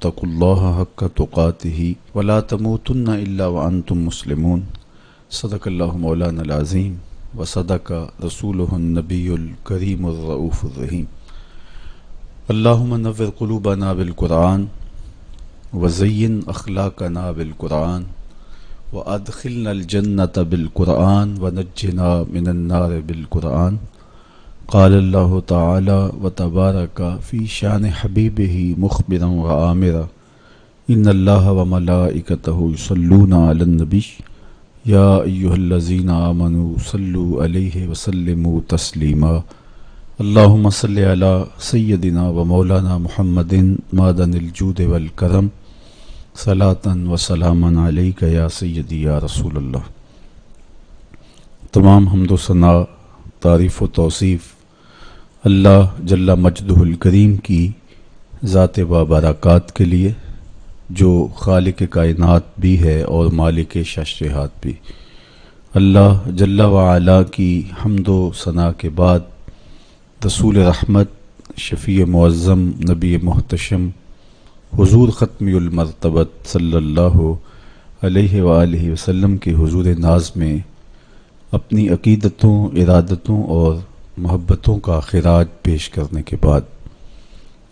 اتقوا حق تقاته ولا تموتن الا وانتم مسلمون صدق اللہ مولانا العظیم وصدق رسولہ النبی الکریم الرؤوف الرحیم اللہم نور قلوبنا بالقرآن وزین اخلاقنا بالقرآن وادخلنا الجنۃ بالقرآن ونجنا من النار بالقرآن قال اللہ تعالی وتبارک فی شان حبیبہ مخبرا وآمرا ان اللہ وملائکتہ یصلون علی النبی یا ایہا الذین آمنوا صلوا علیہ وسلموا تسلیما اللہم صلی علی سیدنا و مولانا محمد معدن الجود والکرم صلاۃ و سلاما علیک یا سیدی یا رسول اللہ۔ تمام حمد و ثنا، تعریف و توصیف اللہ جل مجدہ الکریم کی ذات و برکات کے لیے، جو خالق کائنات بھی ہے اور مالک ششرہات بھی۔ اللہ جل وعلا کی حمد و ثنا کے بعد رسول رحمت، شفیع معظم، نبی محتشم، حضور ختمی المرتبت صلی اللہ علیہ وآلہ وسلم کے حضور ناز میں اپنی عقیدتوں، ارادتوں اور محبتوں کا خراج پیش کرنے کے بعد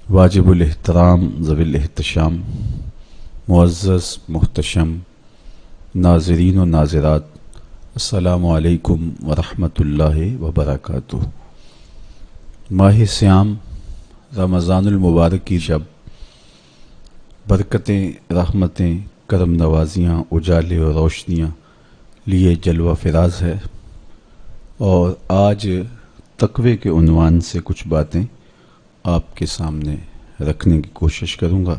واجب الاحترام ذوی الاحتشام معزز محتشم ناظرین و ناظرات، السلام علیکم ورحمۃ اللہ وبرکاتہ۔ ماہ صیام رمضان المبارک کی شب برکتیں، رحمتیں، کرم نوازیاں، اجالے اور روشنیاں لیے جلوہ فراز ہے، اور آج تقوی کے عنوان سے کچھ باتیں آپ کے سامنے رکھنے کی کوشش کروں گا۔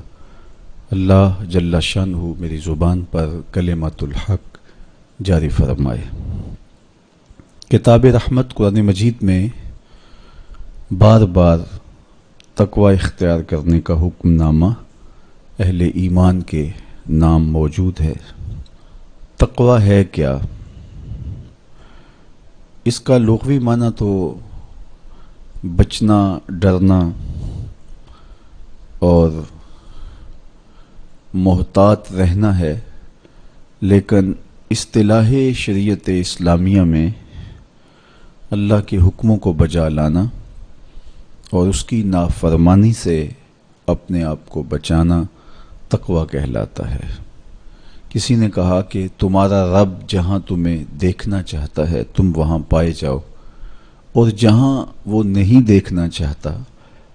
اللہ جل شانہ میری زبان پر کلمۃ الحق جاری فرمائے۔ کتاب رحمت قرآن مجید میں بار بار تقوی اختیار کرنے کا حکم نامہ اہل ایمان کے نام موجود ہے۔ تقوی ہے کیا؟ اس کا لغوی معنی تو بچنا، ڈرنا اور محتاط رہنا ہے، لیکن اصطلاح شریعت اسلامیہ میں اللہ کے حکموں کو بجا لانا اور اس کی نافرمانی سے اپنے آپ کو بچانا تقوی کہلاتا ہے۔ کسی نے کہا کہ تمہارا رب جہاں تمہیں دیکھنا چاہتا ہے تم وہاں پائے جاؤ، اور جہاں وہ نہیں دیکھنا چاہتا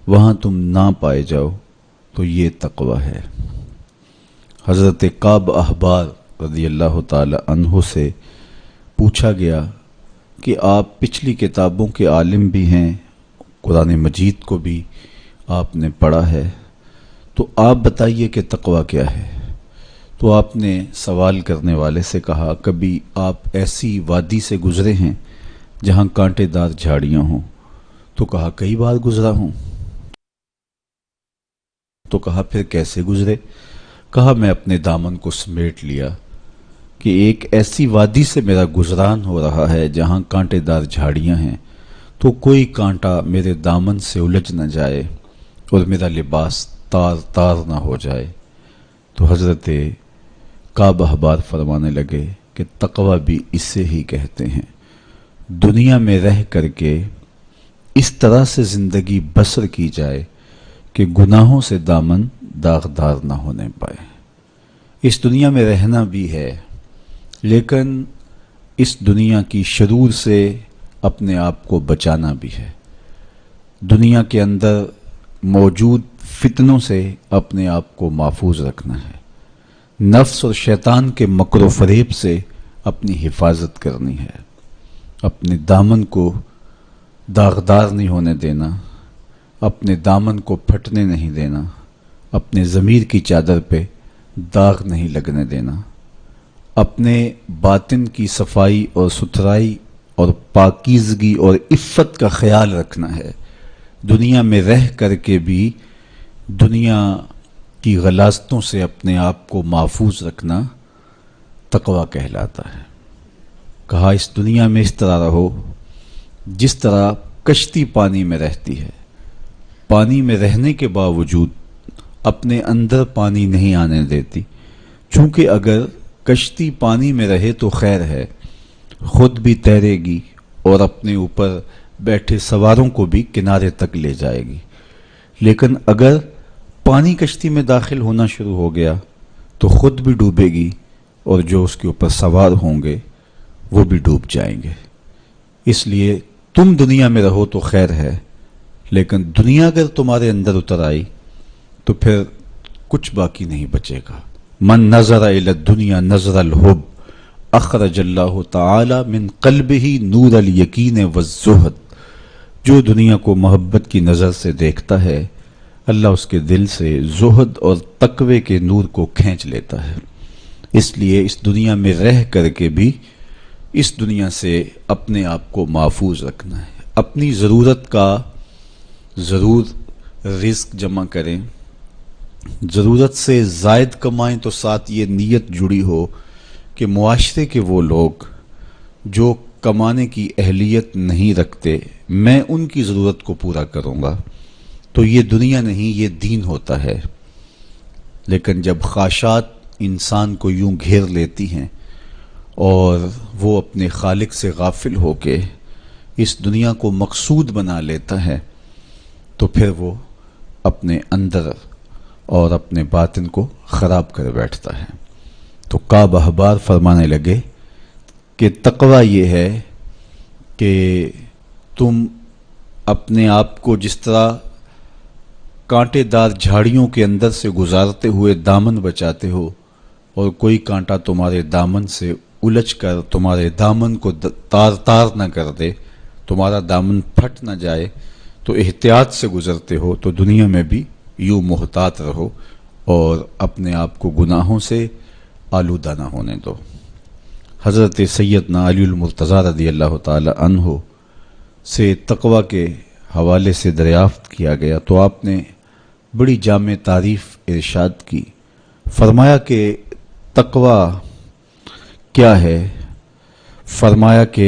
وہاں تم نہ پائے جاؤ، تو یہ تقوی ہے۔ حضرت کعب احبار رضی اللہ تعالی عنہ سے پوچھا گیا کہ آپ پچھلی کتابوں کے عالم بھی ہیں، قرآن مجید کو بھی آپ نے پڑھا ہے، تو آپ بتائیے کہ تقوی کیا ہے؟ تو آپ نے سوال کرنے والے سے کہا، کبھی آپ ایسی وادی سے گزرے ہیں جہاں کانٹے دار جھاڑیاں ہوں؟ تو کہا کئی بار گزرا ہوں۔ تو کہا پھر کیسے گزرے؟ کہا میں اپنے دامن کو سمیٹ لیا کہ ایک ایسی وادی سے میرا گزران ہو رہا ہے جہاں کانٹے دار جھاڑیاں ہیں، تو کوئی کانٹا میرے دامن سے الجھ نہ جائے اور میرا لباس تار تار نہ ہو جائے۔ تو حضرت کعب احبار فرمانے لگے کہ تقوی بھی اسے ہی کہتے ہیں، دنیا میں رہ کر کے اس طرح سے زندگی بسر کی جائے کہ گناہوں سے دامن داغدار نہ ہونے پائے۔ اس دنیا میں رہنا بھی ہے، لیکن اس دنیا کی شرور سے اپنے آپ کو بچانا بھی ہے۔ دنیا کے اندر موجود فتنوں سے اپنے آپ کو محفوظ رکھنا ہے، نفس اور شیطان کے مکر و فریب سے اپنی حفاظت کرنی ہے، اپنے دامن کو داغدار نہیں ہونے دینا، اپنے دامن کو پھٹنے نہیں دینا، اپنے ضمیر کی چادر پہ داغ نہیں لگنے دینا، اپنے باطن کی صفائی اور ستھرائی اور پاکیزگی اور عفت کا خیال رکھنا ہے۔ دنیا میں رہ کر کے بھی دنیا کی غلاظتوں سے اپنے آپ کو محفوظ رکھنا تقوی کہلاتا ہے۔ کہا اس دنیا میں اس طرح رہو جس طرح کشتی پانی میں رہتی ہے، پانی میں رہنے کے باوجود اپنے اندر پانی نہیں آنے دیتی، چونکہ اگر کشتی پانی میں رہے تو خیر ہے، خود بھی تیرے گی اور اپنے اوپر بیٹھے سواروں کو بھی کنارے تک لے جائے گی، لیکن اگر پانی کشتی میں داخل ہونا شروع ہو گیا تو خود بھی ڈوبے گی اور جو اس کے اوپر سوار ہوں گے وہ بھی ڈوب جائیں گے۔ اس لیے تم دنیا میں رہو تو خیر ہے، لیکن دنیا اگر تمہارے اندر اتر آئی تو پھر کچھ باقی نہیں بچے گا۔ من نظر الی الدنیا نظر الحب اخرج اللہ تعالی من قلبہ نور الیقین والزہد، جو دنیا کو محبت کی نظر سے دیکھتا ہے اللہ اس کے دل سے زہد اور تقوی کے نور کو کھینچ لیتا ہے۔ اس لیے اس دنیا میں رہ کر کے بھی اس دنیا سے اپنے آپ کو محفوظ رکھنا ہے، اپنی ضرورت کا ضرور رزق جمع کریں، ضرورت سے زائد کمائیں تو ساتھ یہ نیت جڑی ہو کہ معاشرے کے وہ لوگ جو کمانے کی اہلیت نہیں رکھتے میں ان کی ضرورت کو پورا کروں گا، تو یہ دنیا نہیں یہ دین ہوتا ہے۔ لیکن جب خواہشات انسان کو یوں گھیر لیتی ہیں اور وہ اپنے خالق سے غافل ہو کے اس دنیا کو مقصود بنا لیتا ہے تو پھر وہ اپنے اندر اور اپنے باطن کو خراب کر بیٹھتا ہے۔ تو کعب احبار فرمانے لگے کہ تقوی یہ ہے کہ تم اپنے آپ کو جس طرح کانٹے دار جھاڑیوں کے اندر سے گزارتے ہوئے دامن بچاتے ہو اور کوئی کانٹا تمہارے دامن سے الجھ کر تمہارے دامن کو تار تار نہ کر دے، تمہارا دامن پھٹ نہ جائے، تو احتیاط سے گزرتے ہو، تو دنیا میں بھی یوں محتاط رہو اور اپنے آپ کو گناہوں سے آلودہ نہ ہونے دو۔ حضرت سیدنا علی المرتضیٰ رضی اللہ تعالی عنہ سے تقوی کے حوالے سے دریافت کیا گیا تو آپ نے بڑی جامع تعریف ارشاد کی، فرمایا کہ تقوی کیا ہے؟ فرمایا کہ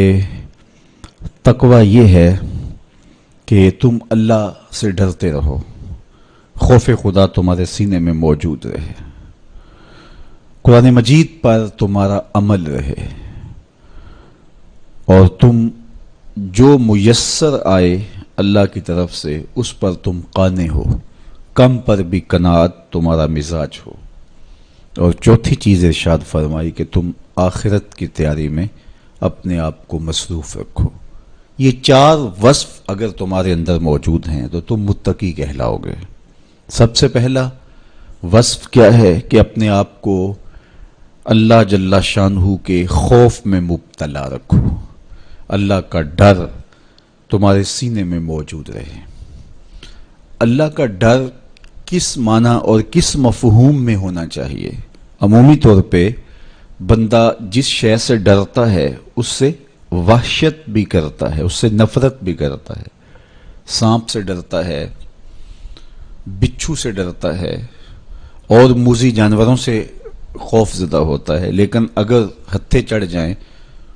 تقوی یہ ہے کہ تم اللہ سے ڈرتے رہو، خوف خدا تمہارے سینے میں موجود رہے، قرآن مجید پر تمہارا عمل رہے، اور تم جو میسر آئے اللہ کی طرف سے اس پر تم قانع ہو، کم پر بھی قناعت تمہارا مزاج ہو، اور چوتھی چیز ارشاد فرمائی کہ تم آخرت کی تیاری میں اپنے آپ کو مصروف رکھو۔ یہ چار وصف اگر تمہارے اندر موجود ہیں تو تم متقی کہلاؤ گے۔ سب سے پہلا وصف کیا ہے کہ اپنے آپ کو اللہ جل شانہ کے خوف میں مبتلا رکھو، اللہ کا ڈر تمہارے سینے میں موجود رہے۔ اللہ کا ڈر کس معنی اور کس مفہوم میں ہونا چاہیے؟ عمومی طور پہ بندہ جس شے سے ڈرتا ہے اس سے وحشت بھی کرتا ہے، اس سے نفرت بھی کرتا ہے، سانپ سے ڈرتا ہے، بچھو سے ڈرتا ہے اور موذی جانوروں سے خوف زدہ ہوتا ہے، لیکن اگر ہتھے چڑھ جائیں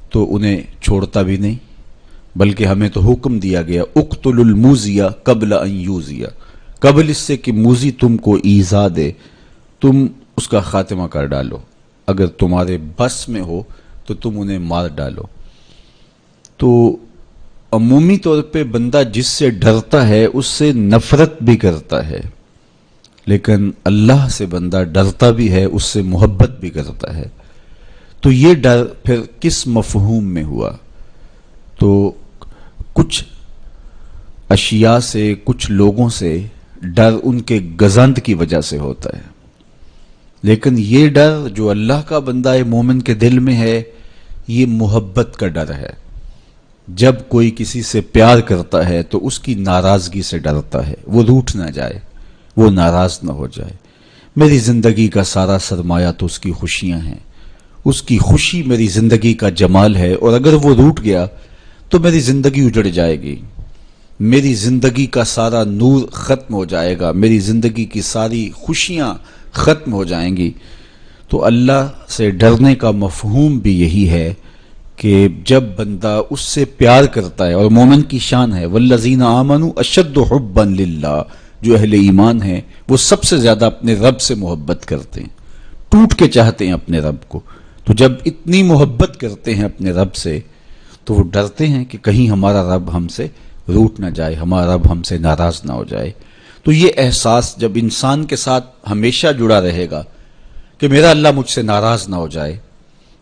تو انہیں چھوڑتا بھی نہیں، بلکہ ہمیں تو حکم دیا گیا اقتل الموذیہ قبل ان یوذیہ، قبل اس سے کہ موذی تم کو ایذا دے تم اس کا خاتمہ کر ڈالو، اگر تمہارے بس میں ہو تو تم انہیں مار ڈالو۔ تو عمومی طور پہ بندہ جس سے ڈرتا ہے اس سے نفرت بھی کرتا ہے، لیکن اللہ سے بندہ ڈرتا بھی ہے، اس سے محبت بھی کرتا ہے۔ تو یہ ڈر پھر کس مفہوم میں ہوا؟ تو کچھ اشیاء سے، کچھ لوگوں سے ڈر ان کے گزند کی وجہ سے ہوتا ہے، لیکن یہ ڈر جو اللہ کا بندہ مومن کے دل میں ہے یہ محبت کا ڈر ہے۔ جب کوئی کسی سے پیار کرتا ہے تو اس کی ناراضگی سے ڈرتا ہے، وہ روٹھ نہ جائے، وہ ناراض نہ ہو جائے۔ میری زندگی کا سارا سرمایہ تو اس کی خوشیاں ہیں، اس کی خوشی میری زندگی کا جمال ہے، اور اگر وہ روٹ گیا تو میری زندگی اجڑ جائے گی، میری زندگی کا سارا نور ختم ہو جائے گا، میری زندگی کی ساری خوشیاں ختم ہو جائیں گی۔ تو اللہ سے ڈرنے کا مفہوم بھی یہی ہے کہ جب بندہ اس سے پیار کرتا ہے، اور مومن کی شان ہے والذین آمنوا اشد حبا للہ جو اہل ایمان ہیں وہ سب سے زیادہ اپنے رب سے محبت کرتے ہیں، ٹوٹ کے چاہتے ہیں اپنے رب کو. تو جب اتنی محبت کرتے ہیں اپنے رب سے تو وہ ڈرتے ہیں کہ کہیں ہمارا رب ہم سے روٹ نہ جائے، ہمارا رب ہم سے ناراض نہ ہو جائے. تو یہ احساس جب انسان کے ساتھ ہمیشہ جڑا رہے گا کہ میرا اللہ مجھ سے ناراض نہ ہو جائے،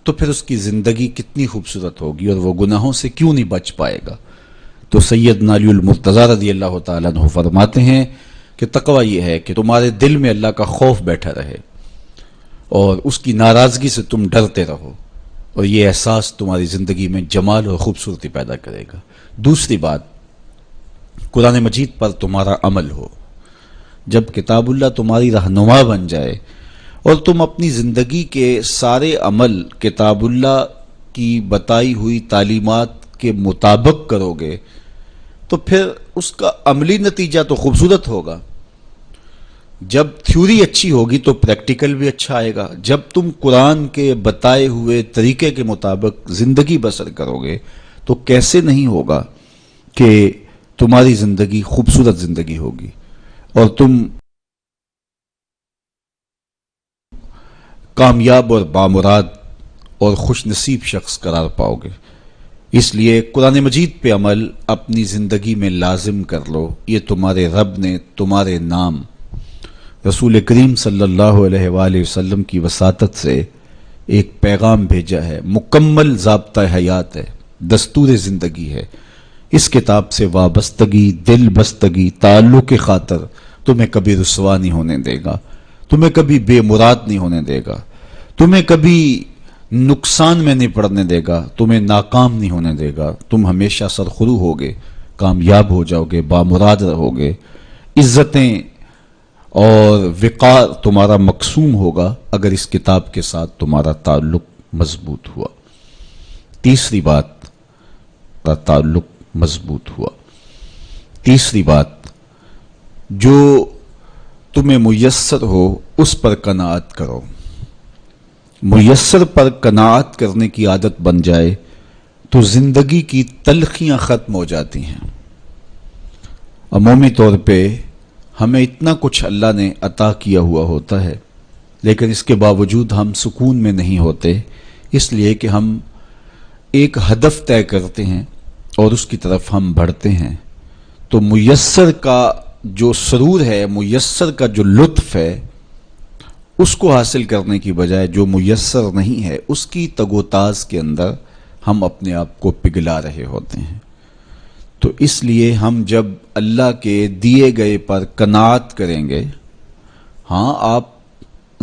تو پھر اس کی زندگی کتنی خوبصورت ہوگی اور وہ گناہوں سے کیوں نہیں بچ پائے گا. تو سیدنا علی المرتضیٰ رضی اللہ تعالیٰ عنہ فرماتے ہیں کہ تقوی یہ ہے کہ تمہارے دل میں اللہ کا خوف بیٹھا رہے اور اس کی ناراضگی سے تم ڈرتے رہو، اور یہ احساس تمہاری زندگی میں جمال اور خوبصورتی پیدا کرے گا. دوسری بات، قرآن مجید پر تمہارا عمل ہو. جب کتاب اللہ تمہاری رہنما بن جائے اور تم اپنی زندگی کے سارے عمل کتاب اللہ کی بتائی ہوئی تعلیمات کے مطابق کرو گے تو پھر اس کا عملی نتیجہ تو خوبصورت ہوگا. جب تھیوری اچھی ہوگی تو پریکٹیکل بھی اچھا آئے گا. جب تم قرآن کے بتائے ہوئے طریقے کے مطابق زندگی بسر کرو گے تو کیسے نہیں ہوگا کہ تمہاری زندگی خوبصورت زندگی ہوگی اور تم کامیاب اور بامراد اور خوش نصیب شخص قرار پاؤ گے. اس لیے قرآن مجید پہ عمل اپنی زندگی میں لازم کر لو. یہ تمہارے رب نے تمہارے نام رسول کریم صلی اللہ علیہ وآلہ وسلم کی وساطت سے ایک پیغام بھیجا ہے، مکمل ضابطہ حیات ہے، دستور زندگی ہے. اس کتاب سے وابستگی، دل بستگی، تعلق خاطر تمہیں کبھی رسوا نہیں ہونے دے گا، تمہیں کبھی بے مراد نہیں ہونے دے گا، تمہیں کبھی نقصان میں نہیں پڑنے دے گا، تمہیں ناکام نہیں ہونے دے گا. تم ہمیشہ سرخرو ہوگے، کامیاب ہو جاؤ گے، بامراد رہو گے. عزتیں اور وقار تمہارا مقسوم ہوگا اگر اس کتاب کے ساتھ تمہارا تعلق مضبوط ہوا. تیسری بات، تعلق مضبوط ہوا. تیسری بات، جو تمہیں میسر ہو اس پر قناعت کرو. میسر پر قناعت کرنے کی عادت بن جائے تو زندگی کی تلخیاں ختم ہو جاتی ہیں. عمومی طور پہ ہمیں اتنا کچھ اللہ نے عطا کیا ہوا ہوتا ہے لیکن اس کے باوجود ہم سکون میں نہیں ہوتے، اس لیے کہ ہم ایک ہدف طے کرتے ہیں اور اس کی طرف ہم بڑھتے ہیں. تو میسر کا جو سرور ہے، میسر کا جو لطف ہے، اس کو حاصل کرنے کی بجائے جو میسر نہیں ہے اس کی تگ و تاز کے اندر ہم اپنے آپ کو پگھلا رہے ہوتے ہیں. تو اس لیے ہم جب اللہ کے دیے گئے پر قناعت کریں گے، ہاں آپ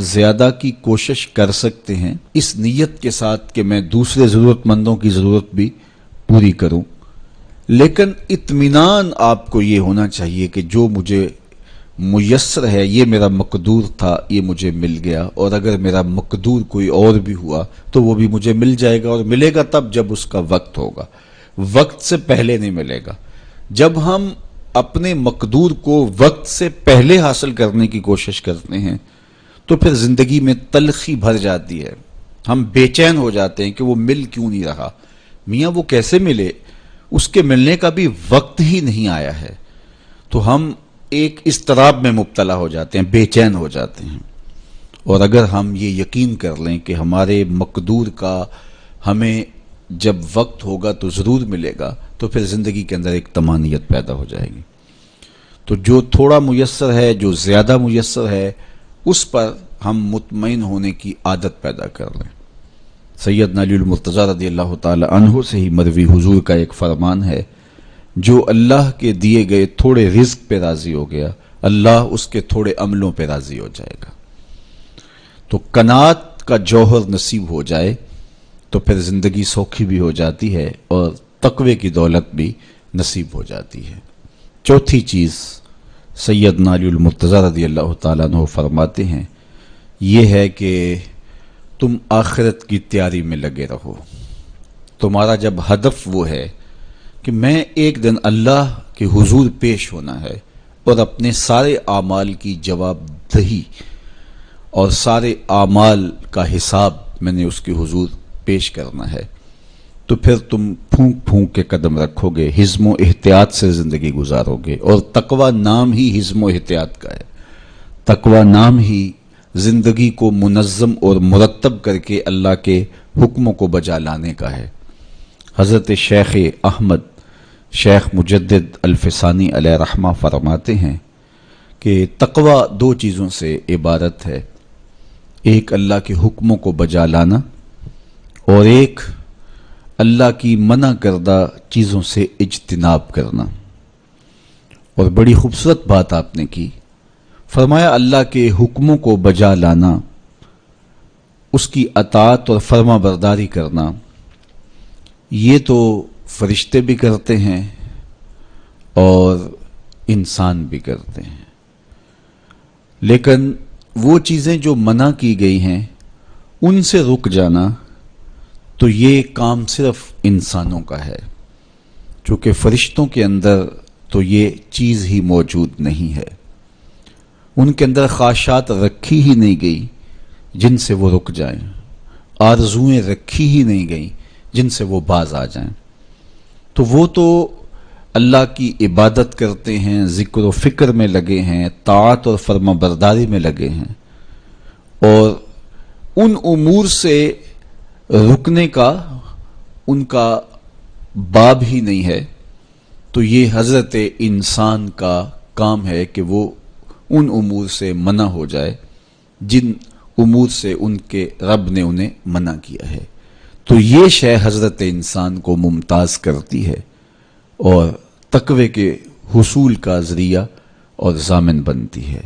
زیادہ کی کوشش کر سکتے ہیں اس نیت کے ساتھ کہ میں دوسرے ضرورت مندوں کی ضرورت بھی پوری کروں، لیکن اطمینان آپ کو یہ ہونا چاہیے کہ جو مجھے میسر ہے، یہ میرا مقدور تھا، یہ مجھے مل گیا، اور اگر میرا مقدور کوئی اور بھی ہوا تو وہ بھی مجھے مل جائے گا، اور ملے گا تب جب اس کا وقت ہوگا، وقت سے پہلے نہیں ملے گا. جب ہم اپنے مقدور کو وقت سے پہلے حاصل کرنے کی کوشش کرتے ہیں تو پھر زندگی میں تلخی بھر جاتی ہے. ہم بے چین ہو جاتے ہیں کہ وہ مل کیوں نہیں رہا. میاں وہ کیسے ملے؟ اس کے ملنے کا بھی وقت ہی نہیں آیا ہے. تو ہم ایک اضطراب میں مبتلا ہو جاتے ہیں، بے چین ہو جاتے ہیں. اور اگر ہم یہ یقین کر لیں کہ ہمارے مقدور کا ہمیں جب وقت ہوگا تو ضرور ملے گا، تو پھر زندگی کے اندر ایک طمانینت پیدا ہو جائے گی. تو جو تھوڑا میسر ہے، جو زیادہ میسر ہے، اس پر ہم مطمئن ہونے کی عادت پیدا کر لیں. سیدنا علی المرتضیٰ رضی اللہ تعالی عنہ سے ہی مروی حضور کا ایک فرمان ہے، جو اللہ کے دیے گئے تھوڑے رزق پہ راضی ہو گیا، اللہ اس کے تھوڑے عملوں پہ راضی ہو جائے گا. تو قناعت کا جوہر نصیب ہو جائے تو پھر زندگی سوکھی بھی ہو جاتی ہے اور تقوی کی دولت بھی نصیب ہو جاتی ہے. چوتھی چیز سیدنا علی المرتضیٰ رضی اللہ تعالیٰ عنہ فرماتے ہیں، یہ ہے کہ تم آخرت کی تیاری میں لگے رہو. تمہارا جب ہدف وہ ہے کہ میں ایک دن اللہ کے حضور پیش ہونا ہے اور اپنے سارے اعمال کی جواب دہی اور سارے اعمال کا حساب میں نے اس کے حضور پیش کرنا ہے، تو پھر تم پھونک پھونک کے قدم رکھو گے، حزم و احتیاط سے زندگی گزارو گے. اور تقوی نام ہی حزم و احتیاط کا ہے. تقوی نام ہی زندگی کو منظم اور مرتب کر کے اللہ کے حکموں کو بجا لانے کا ہے. حضرت شیخ احمد شیخ مجدد الفسانی علیہ رحمہ فرماتے ہیں کہ تقوی دو چیزوں سے عبارت ہے، ایک اللہ کے حکموں کو بجا لانا اور ایک اللہ کی منع کردہ چیزوں سے اجتناب کرنا. اور بڑی خوبصورت بات آپ نے کی، فرمایا اللہ کے حکموں کو بجا لانا، اس کی اطاعت اور فرما برداری کرنا، یہ تو فرشتے بھی کرتے ہیں اور انسان بھی کرتے ہیں، لیکن وہ چیزیں جو منع کی گئی ہیں ان سے رک جانا تو یہ کام صرف انسانوں کا ہے، چونکہ فرشتوں کے اندر تو یہ چیز ہی موجود نہیں ہے. ان کے اندر خواہشات رکھی ہی نہیں گئی جن سے وہ رک جائیں، آرزوئیں رکھی ہی نہیں گئیں جن سے وہ باز آ جائیں. تو وہ تو اللہ کی عبادت کرتے ہیں، ذکر و فکر میں لگے ہیں، طاعت اور فرما برداری میں لگے ہیں، اور ان امور سے رکنے کا ان کا باب ہی نہیں ہے. تو یہ حضرت انسان کا کام ہے کہ وہ ان امور سے منع ہو جائے جن امور سے ان کے رب نے انہیں منع کیا ہے. تو یہ شے حضرت انسان کو ممتاز کرتی ہے اور تقوی کے حصول کا ذریعہ اور ضامن بنتی ہے.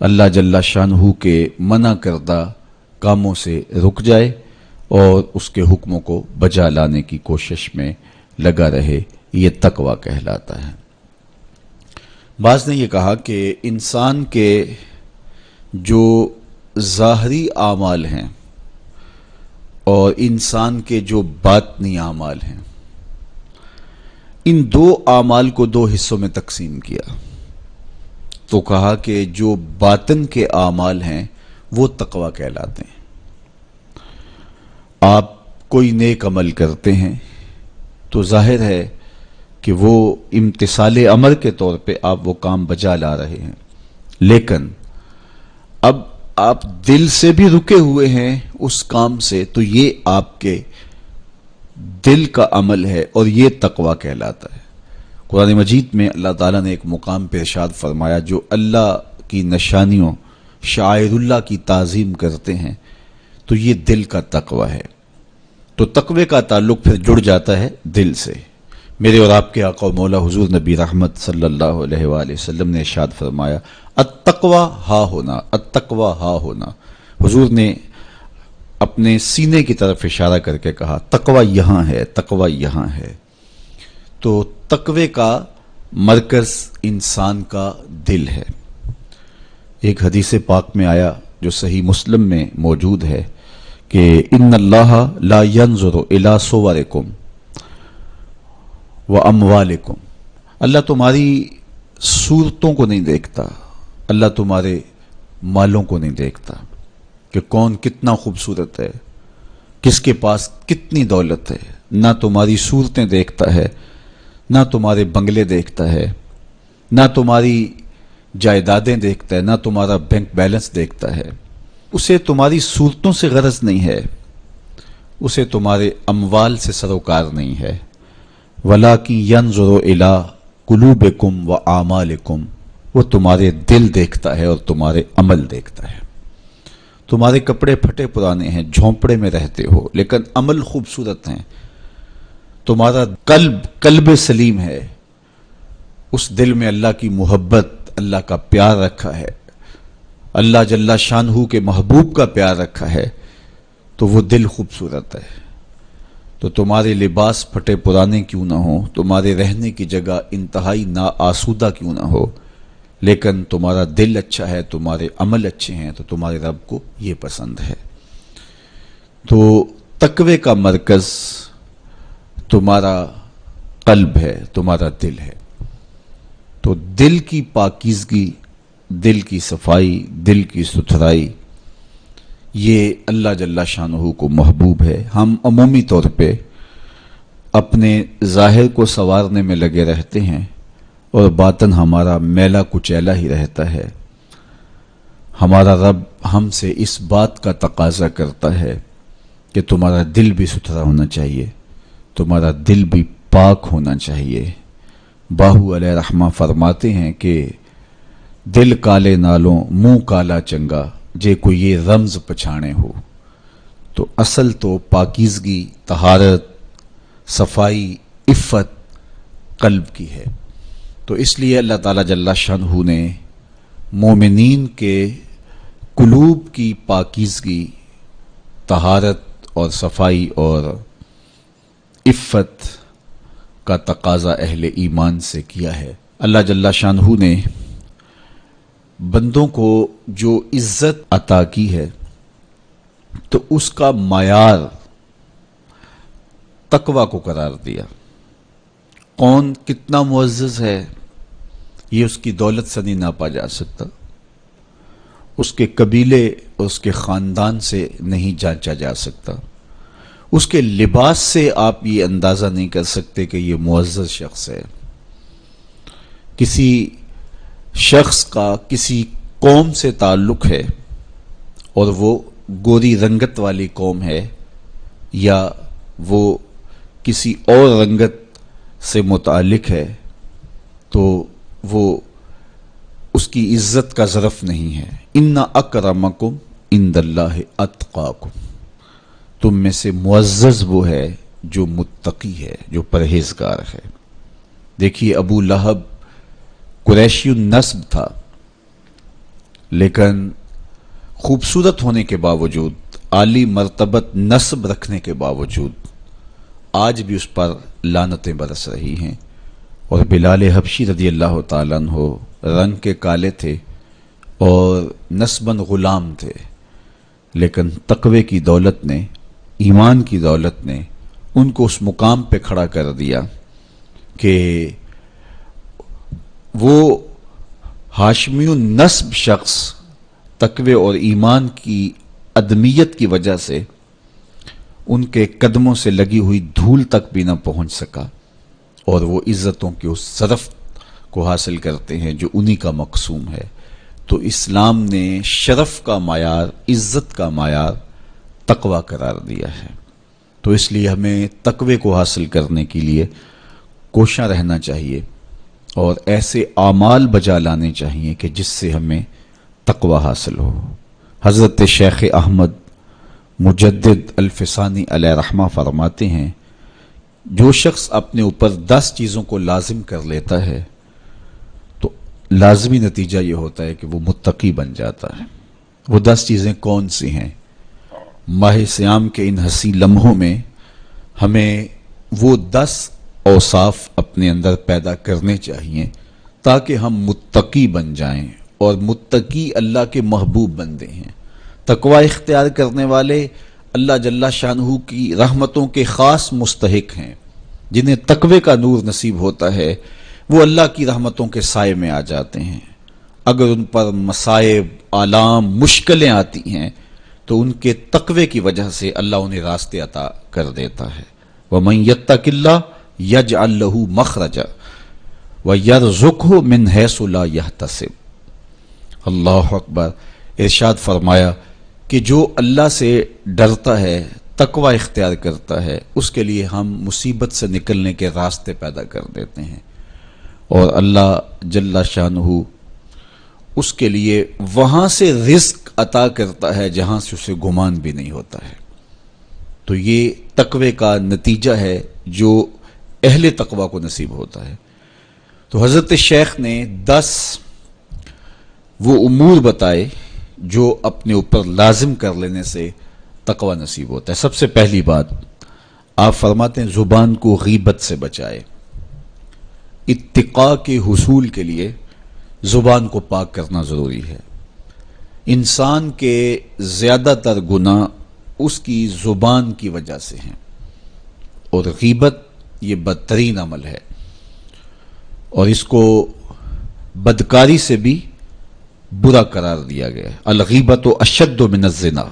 اللہ جل شانہ کے منع کردہ کاموں سے رک جائے اور اس کے حکموں کو بجا لانے کی کوشش میں لگا رہے، یہ تقوی کہلاتا ہے. بعض نے یہ کہا کہ انسان کے جو ظاہری اعمال ہیں اور انسان کے جو باطنی اعمال ہیں، ان دو اعمال کو دو حصوں میں تقسیم کیا. تو کہا کہ جو باطن کے اعمال ہیں وہ تقوی کہلاتے ہیں. آپ کوئی نیک عمل کرتے ہیں تو ظاہر ہے کہ وہ امتثال امر کے طور پہ آپ وہ کام بجا لا رہے ہیں، لیکن اب آپ دل سے بھی رکے ہوئے ہیں اس کام سے، تو یہ آپ کے دل کا عمل ہے اور یہ تقوی کہلاتا ہے. قرآن مجید میں اللہ تعالیٰ نے ایک مقام پہ ارشاد فرمایا، جو اللہ کی نشانیوں شعائر اللہ کی تعظیم کرتے ہیں تو یہ دل کا تقوی ہے. تو تقوی کا تعلق پھر جڑ جاتا ہے دل سے. میرے اور آپ کے آقا و مولا حضور نبی رحمت صلی اللہ علیہ وآلہ وسلم نے ارشاد فرمایا، التقوی ہا ہونا، التقوی ہا ہونا. حضور نے اپنے سینے کی طرف اشارہ کر کے کہا تقوی یہاں ہے، تقوی یہاں ہے. تو تقوی کا مرکز انسان کا دل ہے. ایک حدیث پاک میں آیا جو صحیح مسلم میں موجود ہے کہ ان اللہ لا ينظر الى صورکم واموالکم، اللہ تمہاری صورتوں کو نہیں دیکھتا، اللہ تمہارے مالوں کو نہیں دیکھتا کہ کون کتنا خوبصورت ہے، کس کے پاس کتنی دولت ہے. نہ تمہاری صورتیں دیکھتا ہے، نہ تمہارے بنگلے دیکھتا ہے، نہ تمہاری جائیدادیں دیکھتا ہے، نہ تمہارا بینک بیلنس دیکھتا ہے. اسے تمہاری صورتوں سے غرض نہیں ہے، اسے تمہارے اموال سے سروکار نہیں ہے. وَلَٰكِن يَنظُرُ إِلَىٰ قُلُوبِكُمْ وَأَعْمَالِكُمْ، وہ تمہارے دل دیکھتا ہے اور تمہارے عمل دیکھتا ہے. تمہارے کپڑے پھٹے پرانے ہیں، جھونپڑے میں رہتے ہو، لیکن عمل خوبصورت ہیں. تمہارا قلب سلیم ہے، اس دل میں اللہ کی محبت، اللہ کا پیار رکھا ہے، اللہ جل شانہ کے محبوب کا پیار رکھا ہے، تو وہ دل خوبصورت ہے. تو تمہارے لباس پھٹے پرانے کیوں نہ ہو، تمہارے رہنے کی جگہ انتہائی ناآسودہ کیوں نہ ہو، لیکن تمہارا دل اچھا ہے، تمہارے عمل اچھے ہیں، تو تمہارے رب کو یہ پسند ہے. تو تقوی کا مرکز تمہارا قلب ہے، تمہارا دل ہے. تو دل کی پاکیزگی، دل کی صفائی، دل کی ستھرائی، یہ اللہ جل شانہ کو محبوب ہے. ہم عمومی طور پہ اپنے ظاہر کو سنوارنے میں لگے رہتے ہیں اور باطن ہمارا میلا کچیلا ہی رہتا ہے۔ ہمارا رب ہم سے اس بات کا تقاضا کرتا ہے کہ تمہارا دل بھی ستھرا ہونا چاہیے، تمہارا دل بھی پاک ہونا چاہیے۔ باہو علیہ رحمہ فرماتے ہیں کہ دل کالے نالوں منہ کالا چنگا، جے کو یہ رمز پچھانے ہو۔ تو اصل تو پاکیزگی، طہارت، صفائی، عفت قلب کی ہے۔ تو اس لیے اللہ تعالیٰ جل شانہ نے مومنین کے قلوب کی پاکیزگی، طہارت اور صفائی اور عفت کا تقاضا اہل ایمان سے کیا ہے۔ اللہ جل شانہ نے بندوں کو جو عزت عطا کی ہے تو اس کا معیار تقوی کو قرار دیا۔ کون کتنا معزز ہے یہ اس کی دولت سے نہیں ناپا جا سکتا، اس کے قبیلے اور اس کے خاندان سے نہیں جانچا جا سکتا، اس کے لباس سے آپ یہ اندازہ نہیں کر سکتے کہ یہ معزز شخص ہے۔ کسی شخص کا کسی قوم سے تعلق ہے اور وہ گوری رنگت والی قوم ہے یا وہ کسی اور رنگت سے متعلق ہے تو وہ اس کی عزت کا ظرف نہیں ہے۔ ان اکرمکم عند اللہ اتقاکم، تم میں سے معزز وہ ہے جو متقی ہے، جو پرہیزگار ہے۔ دیکھیے ابو لہب قریشی النسب تھا، لیکن خوبصورت ہونے کے باوجود، عالی مرتبت نسب رکھنے کے باوجود آج بھی اس پر لعنتیں برس رہی ہیں۔ اور بلال حبشی رضی اللہ تعالیٰ عنہ رنگ کے کالے تھے اور نسباً غلام تھے، لیکن تقوی کی دولت نے، ایمان کی دولت نے ان کو اس مقام پہ کھڑا کر دیا کہ وہ ہاشمی النسب شخص تقوی اور ایمان کی عدمیت کی وجہ سے ان کے قدموں سے لگی ہوئی دھول تک بھی نہ پہنچ سکا، اور وہ عزتوں کے اس شرف کو حاصل کرتے ہیں جو انہی کا مقسوم ہے۔ تو اسلام نے شرف کا معیار، عزت کا معیار تقوی قرار دیا ہے۔ تو اس لیے ہمیں تقوی کو حاصل کرنے کے لیے کوشاں رہنا چاہیے اور ایسے اعمال بجا لانے چاہیے کہ جس سے ہمیں تقوی حاصل ہو۔ حضرت شیخ احمد مجدد الفسانی علیہ رحمہ فرماتے ہیں، جو شخص اپنے اوپر 10 چیزوں کو لازم کر لیتا ہے تو لازمی نتیجہ یہ ہوتا ہے کہ وہ متقی بن جاتا ہے۔ وہ 10 چیزیں کون سی ہیں؟ ماہ صیام کے ان حسین لمحوں میں ہمیں وہ 10 اوصاف اپنے اندر پیدا کرنے چاہیے تاکہ ہم متقی بن جائیں، اور متقی اللہ کے محبوب بندے ہیں۔ تقوی اختیار کرنے والے اللہ جل شانہ کی رحمتوں کے خاص مستحق ہیں۔ جنہیں تقوی کا نور نصیب ہوتا ہے وہ اللہ کی رحمتوں کے سائے میں آ جاتے ہیں۔ اگر ان پر مصائب، آلام، مشکلیں آتی ہیں تو ان کے تقوی کی وجہ سے اللہ انہیں راستے عطا کر دیتا ہے۔ وَمَن يَتَّقِ اللَّهَ يَجْعَل لَّهُ مَخْرَجًا وَيَرْزُقْهُ مِنْ حَيْثُ لَا يَحْتَسِبُ۔ اللہ اکبر۔ ارشاد فرمایا کہ جو اللہ سے ڈرتا ہے، تقوی اختیار کرتا ہے، اس کے لیے ہم مصیبت سے نکلنے کے راستے پیدا کر دیتے ہیں، اور اللہ جل شانہ اس کے لیے وہاں سے رزق عطا کرتا ہے جہاں سے اسے گمان بھی نہیں ہوتا ہے۔ تو یہ تقوی کا نتیجہ ہے جو اہل تقوی کو نصیب ہوتا ہے۔ تو حضرت شیخ نے 10 وہ امور بتائے جو اپنے اوپر لازم کر لینے سے تقوی نصیب ہوتا ہے۔ سب سے پہلی بات آپ فرماتے ہیں زبان کو غیبت سے بچائے۔ اتقاء کے حصول کے لیے زبان کو پاک کرنا ضروری ہے۔ انسان کے زیادہ تر گناہ اس کی زبان کی وجہ سے ہیں، اور غیبت یہ بدترین عمل ہے، اور اس کو بدکاری سے بھی برا قرار دیا گیا ہے۔ الغیبت اشد من الزنا۔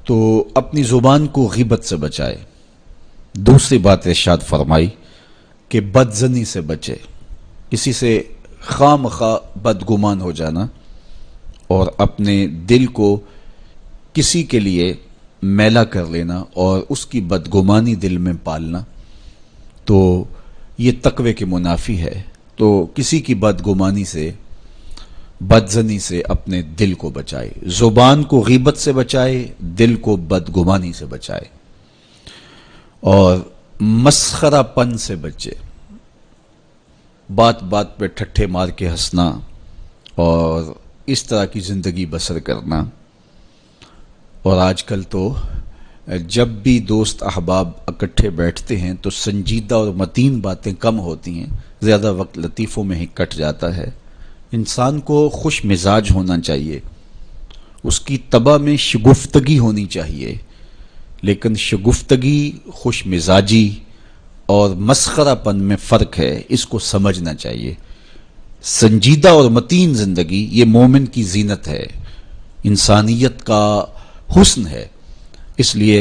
تو اپنی زبان کو غیبت سے بچائے، دوسری بات ارشاد فرمائی کہ بدزنی سے بچے، کسی سے خواہ مخواہ بدگمان ہو جانا اور اپنے دل کو کسی کے لیے میلا کر لینا اور اس کی بدگمانی دل میں پالنا، تو یہ تقوی کے منافی ہے۔ تو کسی کی بدگمانی سے، بدزنی سے اپنے دل کو بچائے، زبان کو غیبت سے بچائے، دل کو بدگمانی سے بچائے، اور مسخرہ پن سے بچے، بات بات پہ ٹھٹھے مار کے ہنسنا اور اس طرح کی زندگی بسر کرنا۔ اور آج کل تو جب بھی دوست احباب اکٹھے بیٹھتے ہیں تو سنجیدہ اور متین باتیں کم ہوتی ہیں، زیادہ وقت لطیفوں میں ہی کٹ جاتا ہے۔ انسان کو خوش مزاج ہونا چاہیے، اس کی طبع میں شگفتگی ہونی چاہیے، لیکن شگفتگی، خوش مزاجی اور مسخرہ پن میں فرق ہے، اس کو سمجھنا چاہیے۔ سنجیدہ اور متین زندگی یہ مومن کی زینت ہے، انسانیت کا حسن ہے۔ اس لیے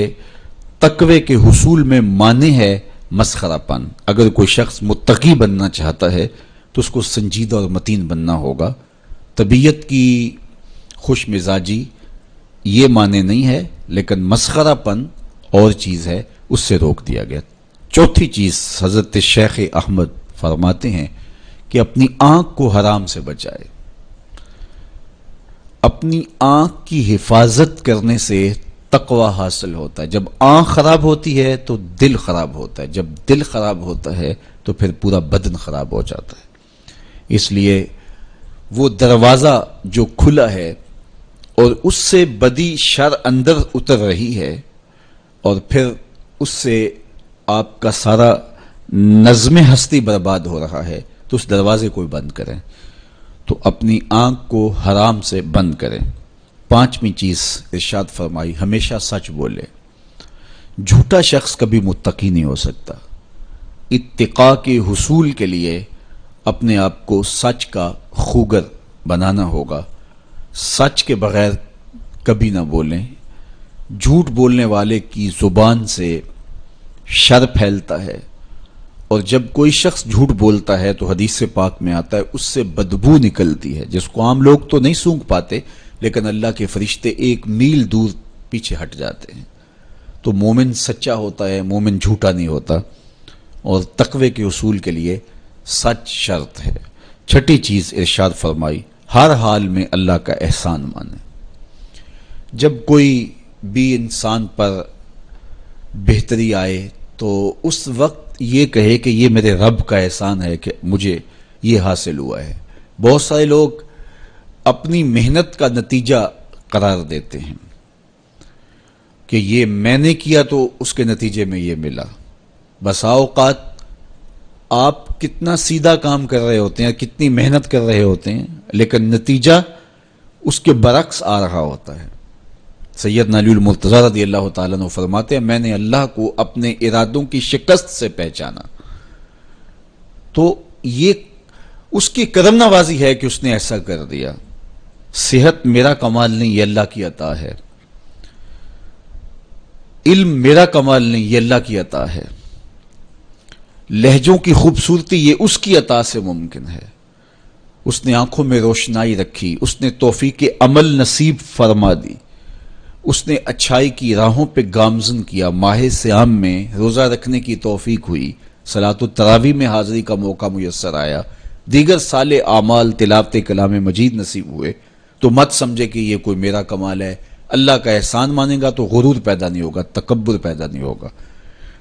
تقوی کے حصول میں مانع ہے مسخرہ پن۔ اگر کوئی شخص متقی بننا چاہتا ہے تو اس کو سنجیدہ اور متین بننا ہوگا۔ طبیعت کی خوش مزاجی یہ معنی نہیں ہے، لیکن مسخرہ پن اور چیز ہے، اس سے روک دیا گیا۔ چوتھی چیز حضرت شیخ احمد فرماتے ہیں کہ اپنی آنکھ کو حرام سے بچائے۔ اپنی آنکھ کی حفاظت کرنے سے تقوی حاصل ہوتا ہے۔ جب آنکھ خراب ہوتی ہے تو دل خراب ہوتا ہے، جب دل خراب ہوتا ہے تو پھر پورا بدن خراب ہو جاتا ہے۔ اس لیے وہ دروازہ جو کھلا ہے اور اس سے بدی شر اندر اتر رہی ہے اور پھر اس سے آپ کا سارا نظم ہستی برباد ہو رہا ہے، تو اس دروازے کو بند کریں، تو اپنی آنکھ کو حرام سے بند کریں۔ پانچویں چیز ارشاد فرمائی، ہمیشہ سچ بولے۔ جھوٹا شخص کبھی متقی نہیں ہو سکتا۔ اتقاء کے حصول کے لیے اپنے آپ کو سچ کا خوگر بنانا ہوگا۔ سچ کے بغیر کبھی نہ بولیں۔ جھوٹ بولنے والے کی زبان سے شر پھیلتا ہے، اور جب کوئی شخص جھوٹ بولتا ہے تو حدیث پاک میں آتا ہے اس سے بدبو نکلتی ہے، جس کو عام لوگ تو نہیں سونگھ پاتے، لیکن اللہ کے فرشتے ایک میل دور پیچھے ہٹ جاتے ہیں۔ تو مومن سچا ہوتا ہے، مومن جھوٹا نہیں ہوتا، اور تقوی کے اصول کے لیے سچ شرط ہے۔ چھٹی چیز ارشاد فرمائی، ہر حال میں اللہ کا احسان مانے۔ جب کوئی بھی انسان پر بہتری آئے تو اس وقت یہ کہے کہ یہ میرے رب کا احسان ہے کہ مجھے یہ حاصل ہوا ہے۔ بہت سارے لوگ اپنی محنت کا نتیجہ قرار دیتے ہیں کہ یہ میں نے کیا تو اس کے نتیجے میں یہ ملا۔ بسا اوقات آپ کتنا سیدھا کام کر رہے ہوتے ہیں، کتنی محنت کر رہے ہوتے ہیں، لیکن نتیجہ اس کے برعکس آ رہا ہوتا ہے۔ سیدنا علی المرتضیٰ رضی اللہ تعالیٰ عنہ فرماتے ہیں، میں نے اللہ کو اپنے ارادوں کی شکست سے پہچانا، تو یہ اس کی کرم نوازی ہے کہ اس نے ایسا کر دیا۔ صحت میرا کمال نہیں، یہ اللہ کی عطا ہے۔ علم میرا کمال نہیں، یہ اللہ کی عطا ہے۔ لہجوں کی خوبصورتی یہ اس کی عطا سے ممکن ہے۔ اس نے آنکھوں میں روشنائی رکھی، اس نے توفیق عمل نصیب فرما دی، اس نے اچھائی کی راہوں پہ گامزن کیا۔ ماہ صیام میں روزہ رکھنے کی توفیق ہوئی، صلاۃ التراویح میں حاضری کا موقع میسر آیا، دیگر صالح اعمال تلاوت کلام مجید نصیب ہوئے، تو مت سمجھے کہ یہ کوئی میرا کمال ہے۔ اللہ کا احسان مانے گا تو غرور پیدا نہیں ہوگا، تکبر پیدا نہیں ہوگا۔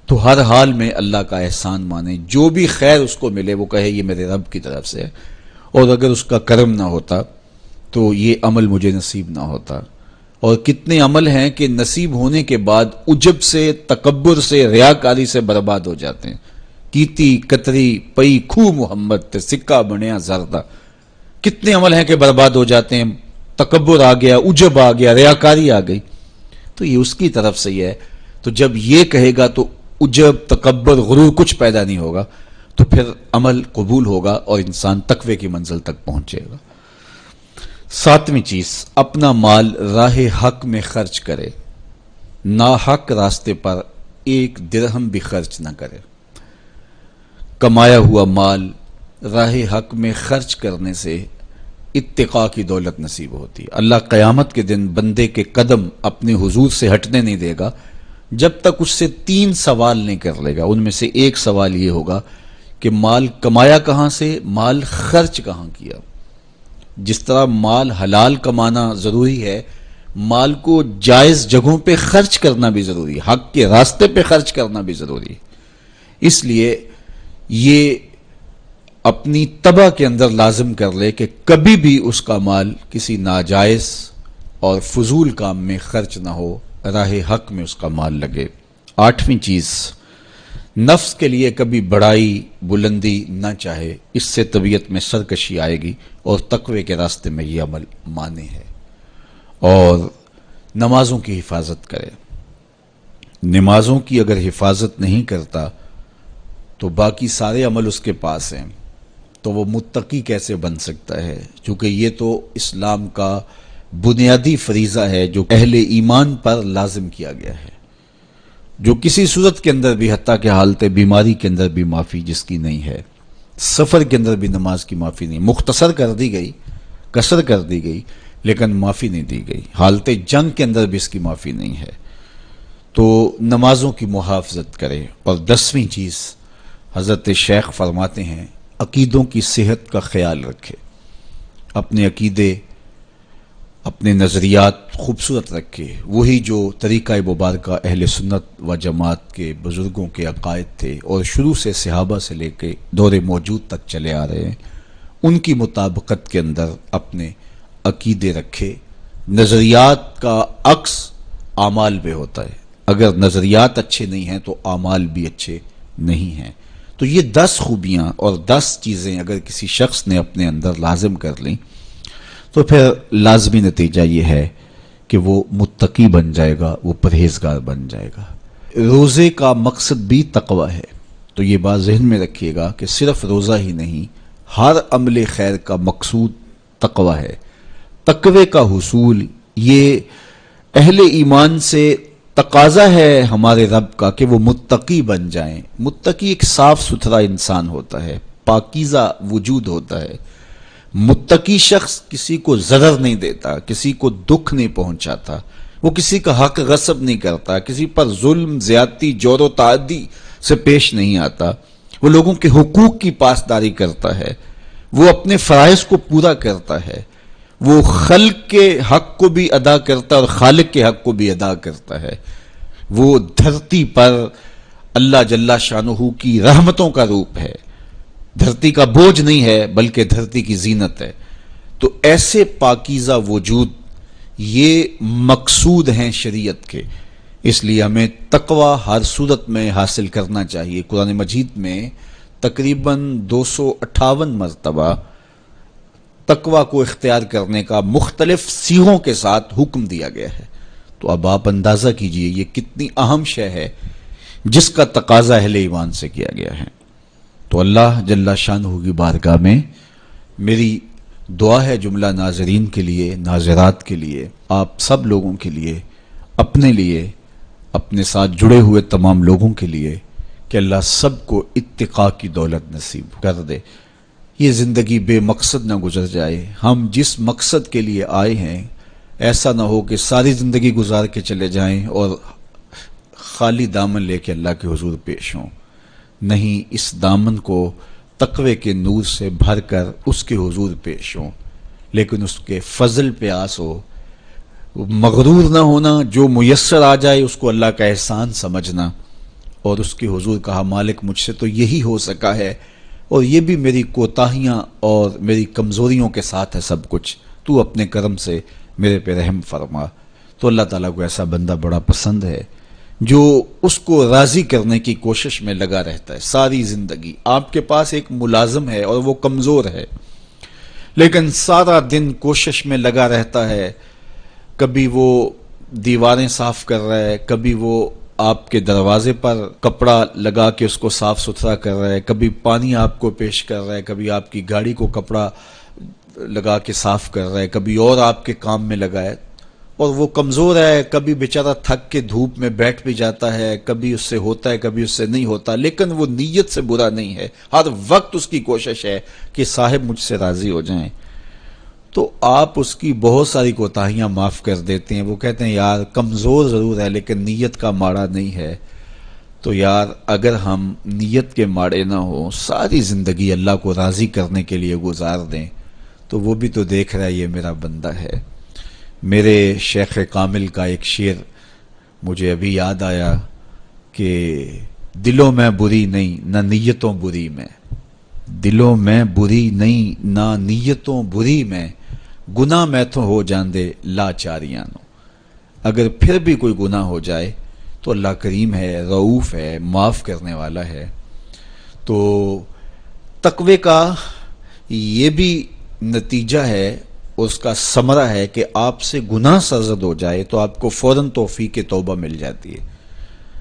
تو ہر حال میں اللہ کا احسان مانے، جو بھی خیر اس کو ملے وہ کہے یہ میرے رب کی طرف سے ہے، اور اگر اس کا کرم نہ ہوتا تو یہ عمل مجھے نصیب نہ ہوتا۔ اور کتنے عمل ہیں کہ نصیب ہونے کے بعد عجب سے، تکبر سے، ریاکاری سے برباد ہو جاتے ہیں۔ کیتی کتری پئی کھو محمد تے سکہ بنیا زردہ، کتنے عمل ہیں کہ برباد ہو جاتے ہیں، تکبر آ گیا، عجب آ گیا، ریاکاری آ گئی، تو یہ اس کی طرف سے ہی ہے۔ تو جب یہ کہے گا تو عجب، تکبر، غرور کچھ پیدا نہیں ہوگا، تو پھر عمل قبول ہوگا اور انسان تقوی کی منزل تک پہنچے گا۔ ساتویں چیز، اپنا مال راہ حق میں خرچ کرے، ناحق راستے پر ایک درہم بھی خرچ نہ کرے۔ کمایا ہوا مال راہ حق میں خرچ کرنے سے اتقاء کی دولت نصیب ہوتی ہے۔ اللہ قیامت کے دن بندے کے قدم اپنے حضور سے ہٹنے نہیں دے گا جب تک اس سے 3 سوال نہیں کر لے گا۔ ان میں سے ایک سوال یہ ہوگا کہ مال کمایا کہاں سے، مال خرچ کہاں کیا۔ جس طرح مال حلال کمانا ضروری ہے، مال کو جائز جگہوں پہ خرچ کرنا بھی ضروری ہے، حق کے راستے پہ خرچ کرنا بھی ضروری ہے۔ اس لیے یہ اپنی طبع کے اندر لازم کر لے کہ کبھی بھی اس کا مال کسی ناجائز اور فضول کام میں خرچ نہ ہو، راہ حق میں اس کا مال لگے۔ 8ویں چیز، نفس کے لیے کبھی بڑائی بلندی نہ چاہے، اس سے طبیعت میں سرکشی آئے گی اور تقوی کے راستے میں یہ عمل مانے ہے۔ اور نمازوں کی حفاظت کرے۔ نمازوں کی اگر حفاظت نہیں کرتا تو باقی سارے عمل اس کے پاس ہیں، تو وہ متقی کیسے بن سکتا ہے؟ چونکہ یہ تو اسلام کا بنیادی فریضہ ہے جو اہل ایمان پر لازم کیا گیا ہے، جو کسی صورت کے اندر بھی، حتیٰ کہ حالت بیماری کے اندر بھی معافی جس کی نہیں ہے، سفر کے اندر بھی نماز کی معافی نہیں، مختصر کر دی گئی، قصر کر دی گئی، لیکن معافی نہیں دی گئی، حالت جنگ کے اندر بھی اس کی معافی نہیں ہے۔ تو نمازوں کی محافظت کرے۔ اور 10ویں چیز، حضرت شیخ فرماتے ہیں عقیدوں کی صحت کا خیال رکھے، اپنے عقیدے، اپنے نظریات خوبصورت رکھے، وہی جو طریقہ مبارکہ اہل سنت و جماعت کے بزرگوں کے عقائد تھے اور شروع سے صحابہ سے لے کے دور موجود تک چلے آ رہے ہیں، ان کی مطابقت کے اندر اپنے عقیدے رکھے۔ نظریات کا عکس اعمال پہ ہوتا ہے، اگر نظریات اچھے نہیں ہیں تو اعمال بھی اچھے نہیں ہیں۔ تو یہ 10 خوبیاں اور 10 چیزیں اگر کسی شخص نے اپنے اندر لازم کر لیں تو پھر لازمی نتیجہ یہ ہے کہ وہ متقی بن جائے گا، وہ پرہیزگار بن جائے گا۔ روزے کا مقصد بھی تقوی ہے، تو یہ بات ذہن میں رکھیے گا کہ صرف روزہ ہی نہیں، ہر عمل خیر کا مقصود تقوی ہے۔ تقوی کا حصول یہ اہل ایمان سے تقاضا ہے ہمارے رب کا کہ وہ متقی بن جائیں۔ متقی ایک صاف ستھرا انسان ہوتا ہے، پاکیزہ وجود ہوتا ہے۔ متقی شخص کسی کو ضرر نہیں دیتا، کسی کو دکھ نہیں پہنچاتا، وہ کسی کا حق غصب نہیں کرتا، کسی پر ظلم، زیادتی، جور و تعدی سے پیش نہیں آتا، وہ لوگوں کے حقوق کی پاسداری کرتا ہے، وہ اپنے فرائض کو پورا کرتا ہے، وہ خلق کے حق کو بھی ادا کرتا ہے اور خالق کے حق کو بھی ادا کرتا ہے۔ وہ دھرتی پر اللہ جل شانہ کی رحمتوں کا روپ ہے، دھرتی کا بوجھ نہیں ہے بلکہ دھرتی کی زینت ہے۔ تو ایسے پاکیزہ وجود یہ مقصود ہیں شریعت کے، اس لیے ہمیں تقوی ہر صورت میں حاصل کرنا چاہیے۔ قرآن مجید میں تقریباً 258 مرتبہ تقوی کو اختیار کرنے کا مختلف صیغوں کے ساتھ حکم دیا گیا ہے۔ تو اب آپ اندازہ کیجئے یہ کتنی اہم شے ہے جس کا تقاضا اہل ایمان سے کیا گیا ہے۔ تو اللہ جل شانہ کی بارگاہ میں میری دعا ہے جملہ ناظرین کے لیے، ناظرات کے لیے، آپ سب لوگوں کے لیے، اپنے لیے، اپنے ساتھ جڑے ہوئے تمام لوگوں کے لیے کہ اللہ سب کو اتقاء کی دولت نصیب کر دے، یہ زندگی بے مقصد نہ گزر جائے۔ ہم جس مقصد کے لیے آئے ہیں ایسا نہ ہو کہ ساری زندگی گزار کے چلے جائیں اور خالی دامن لے کے اللہ کے حضور پیش ہوں۔ نہیں، اس دامن کو تقوی کے نور سے بھر کر اس کے حضور پیش ہوں، لیکن اس کے فضل پہ آس ہو، مغرور نہ ہونا، جو میسر آ جائے اس کو اللہ کا احسان سمجھنا، اور اس کے حضور کہا مالک مجھ سے تو یہی ہو سکا ہے، اور یہ بھی میری کوتاہیاں اور میری کمزوریوں کے ساتھ ہے سب کچھ، تو اپنے کرم سے میرے پہ رحم فرما۔ تو اللہ تعالیٰ کو ایسا بندہ بڑا پسند ہے جو اس کو راضی کرنے کی کوشش میں لگا رہتا ہے ساری زندگی۔ آپ کے پاس ایک ملازم ہے اور وہ کمزور ہے، لیکن سارا دن کوشش میں لگا رہتا ہے، کبھی وہ دیواریں صاف کر رہا ہے، کبھی وہ آپ کے دروازے پر کپڑا لگا کے اس کو صاف ستھرا کر رہا ہے، کبھی پانی آپ کو پیش کر رہا ہے، کبھی آپ کی گاڑی کو کپڑا لگا کے صاف کر رہا ہے، کبھی اور آپ کے کام میں لگا ہے، اور وہ کمزور ہے، کبھی بیچارہ تھک کے دھوپ میں بیٹھ بھی جاتا ہے، کبھی اس سے ہوتا ہے کبھی اس سے نہیں ہوتا، لیکن وہ نیت سے برا نہیں ہے، ہر وقت اس کی کوشش ہے کہ صاحب مجھ سے راضی ہو جائیں، تو آپ اس کی بہت ساری کوتاہیاں معاف کر دیتے ہیں۔ وہ کہتے ہیں یار کمزور ضرور ہے لیکن نیت کا ماڑا نہیں ہے۔ تو یار اگر ہم نیت کے ماڑے نہ ہوں، ساری زندگی اللہ کو راضی کرنے کے لیے گزار دیں، تو وہ بھی تو دیکھ رہا ہے یہ میرا بندہ ہے۔ میرے شیخ کامل کا ایک شعر مجھے ابھی یاد آیا کہ دلوں میں بری نہیں نہ نیتوں بری میں، دلوں میں بری نہیں نہ نیتوں بری میں، گناہ میں تو ہو جاندے لاچاریاں نو۔ اگر پھر بھی کوئی گناہ ہو جائے تو اللہ کریم ہے، رؤوف ہے، معاف کرنے والا ہے۔ تو تقوی کا یہ بھی نتیجہ ہے، اس کا ثمرہ ہے کہ آپ سے گناہ سرزد ہو جائے تو آپ کو فوراً توفیق توبہ مل جاتی ہے۔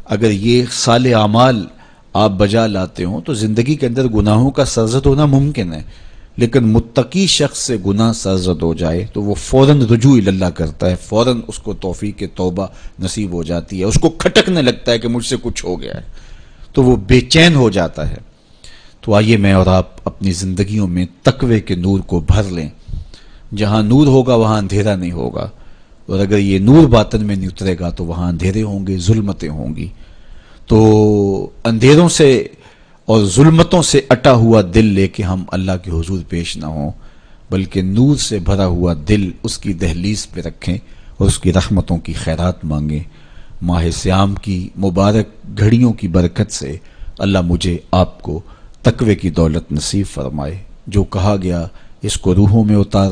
اگر یہ صالح اعمال آپ بجا لاتے ہوں تو زندگی کے اندر گناہوں کا سرزد ہونا ممکن ہے، لیکن متقی شخص سے گناہ سرزد ہو جائے تو وہ فوراً رجوع اللہ کرتا ہے، فوراً اس کو توفیق توبہ نصیب ہو جاتی ہے، اس کو کھٹکنے لگتا ہے کہ مجھ سے کچھ ہو گیا ہے، تو وہ بے چین ہو جاتا ہے۔ تو آئیے میں اور آپ اپنی زندگیوں میں تقوی کے نور کو بھر لیں۔ جہاں نور ہوگا وہاں اندھیرا نہیں ہوگا، اور اگر یہ نور باطن میں نہیں اترے گا تو وہاں اندھیرے ہوں گے، ظلمتیں ہوں گی۔ تو اندھیروں سے اور ظلمتوں سے اٹا ہوا دل لے کے ہم اللہ کے حضور پیش نہ ہوں، بلکہ نور سے بھرا ہوا دل اس کی دہلیز پہ رکھیں اور اس کی رحمتوں کی خیرات مانگیں۔ ماہ سیام کی مبارک گھڑیوں کی برکت سے اللہ مجھے آپ کو تقوی کی دولت نصیب فرمائے۔ جو کہا گیا اس کو روحوں میں اتار